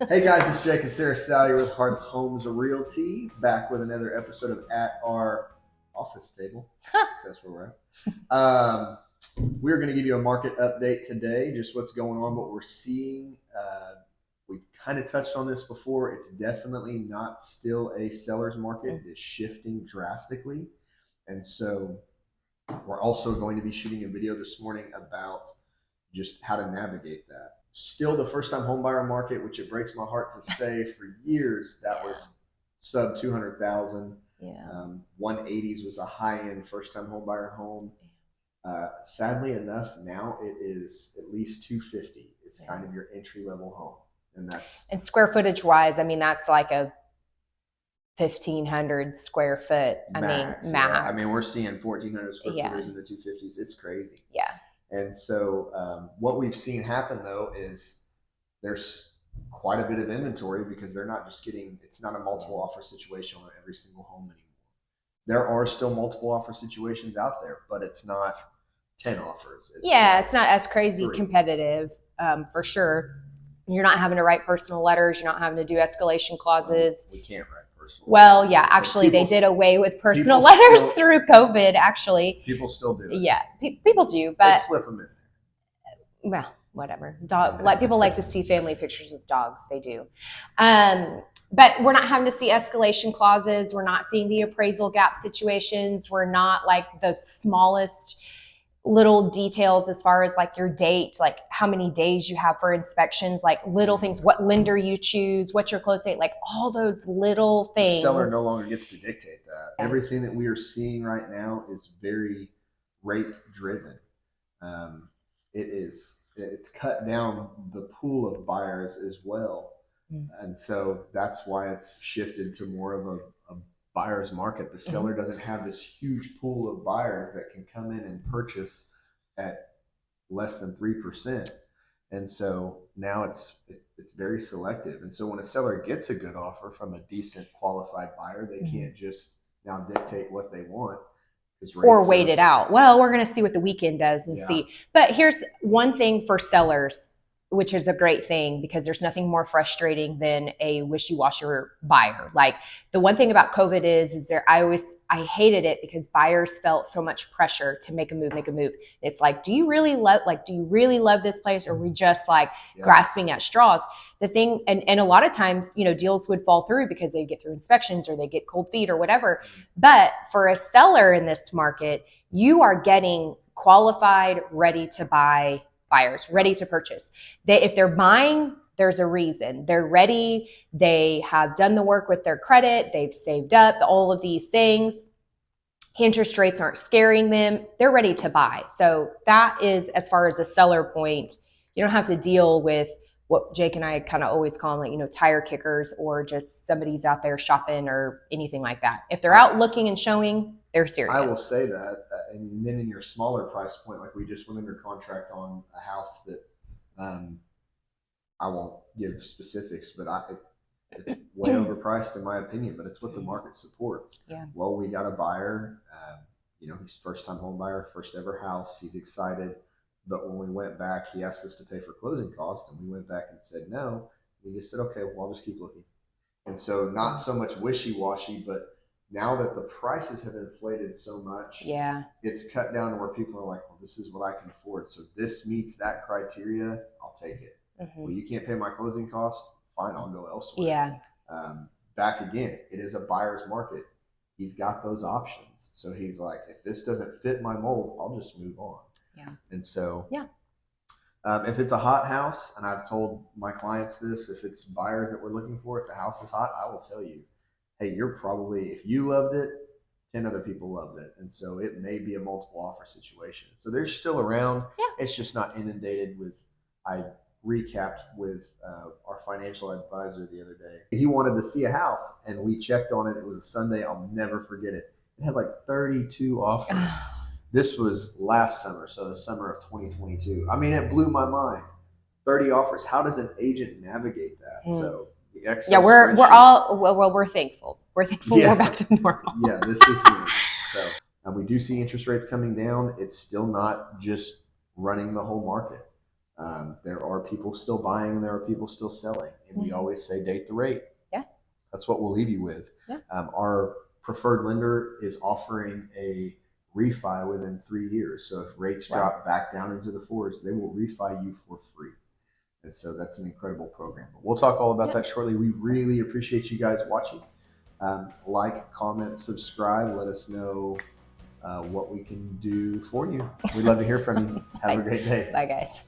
Hey guys, it's Jake and Sarah Sally with Hearth Homes Realty, back with another episode of At Our Office Table. That's where we're at. We're going to give you a market update today, just what's going on, what we're seeing. We've kind of touched on this before. It's definitely not still a seller's market. It is shifting drastically. And so we're also going to be shooting a video this morning about just how to navigate that. Still the first time homebuyer market, which it breaks my heart to say for years that was sub 200,000. 180s was a high end first time homebuyer home. Sadly enough, now it is at least 250 is kind of your entry level home. And square footage wise, I mean, that's like a 1,500 square foot. Max. Max. I mean, we're seeing 1,400 square footers in the 250s. It's crazy. Yeah. And so what we've seen happen though is there's quite a bit of inventory because they're not just getting, it's not a multiple offer situation on every single home anymore. There are still multiple offer situations out there, but it's not 10 offers. It's not as crazy competitive for sure. You're not having to write personal letters. You're not having to do escalation clauses. We can't write personal letters. Yeah, actually they did away with personal letters through COVID, actually. People still do it. Yeah, people do, but they slip them in there. Well, whatever. People like to see family pictures with dogs. They do. But we're not having to see escalation clauses. We're not seeing the appraisal gap situations. We're not like the smallest little details as far as like your date, like how many days you have for inspections, like little things, what lender you choose, what's your close date, like all those little things. The seller no longer gets to dictate that. Everything that we are seeing right now is very rate driven. It's cut down the pool of buyers as well. And so that's why it's shifted to more of a buyer's market. The seller doesn't have this huge pool of buyers that can come in and purchase at less than 3%. And so now it's very selective. And so when a seller gets a good offer from a decent qualified buyer, they can't just now dictate what they want. Or wait it out. Well, we're going to see what the weekend does and see. But here's one thing for sellers, which is a great thing because there's nothing more frustrating than a wishy-washy buyer. Like the one thing about COVID is I hated it because buyers felt so much pressure to make a move. It's like, do you really love this place? Or are we just grasping at straws? The thing, and a lot of times, deals would fall through because they get through inspections or they get cold feet or whatever. But for a seller in this market, you are getting qualified, ready to buy buyers, ready to purchase. If they're buying, there's a reason. They're ready. They have done the work with their credit. They've saved up, all of these things. Interest rates aren't scaring them. They're ready to buy. So that is, as far as a seller point, you don't have to deal with what Jake and I kind of always call them, tire kickers or just somebody's out there shopping or anything like that. If they're out looking and showing, they're serious. I will say that. And then in your smaller price point, like we just went under contract on a house that I won't give specifics, but it's way overpriced in my opinion, but it's what the market supports. Yeah. Well, we got a buyer, he's first time home buyer, first ever house. He's excited. But when we went back, he asked us to pay for closing costs, and we went back and said no. We just said, okay, well, I'll just keep looking. And so not so much wishy-washy, but now that the prices have inflated so much, it's cut down to where people are like, well, this is what I can afford. So this meets that criteria, I'll take it. Well, you can't pay my closing cost, fine, I'll go elsewhere. Yeah. Back again, it is a buyer's market. He's got those options. So he's like, if this doesn't fit my mold, I'll just move on. Yeah. And so, if it's a hot house, and I've told my clients this, if it's buyers that we're looking for, if the house is hot, I will tell you, hey, you're probably, if you loved it, 10 other people loved it. And so it may be a multiple offer situation. So they're still around. Yeah. It's just not inundated with, I recapped with our financial advisor the other day. He wanted to see a house and we checked on it. It was a Sunday. I'll never forget it. It had like 32 offers. This was last summer, so the summer of 2022. I mean, it blew my mind. 30 offers. How does an agent navigate that? So the Excel we're thankful. We're thankful we're back to normal. This is new. So we do see interest rates coming down. It's still not just running the whole market. There are people still buying and there are people still selling. And we always say date the rate. Yeah. That's what we'll leave you with. Yeah. Our preferred lender is offering a refi within 3 years. So if rates drop back down into the fours, they will refi you for free. And so that's an incredible program. But we'll talk all about that shortly. We really appreciate you guys watching. Like, comment, subscribe. Let us know what we can do for you. We'd love to hear from you. Have a great day. Bye, guys.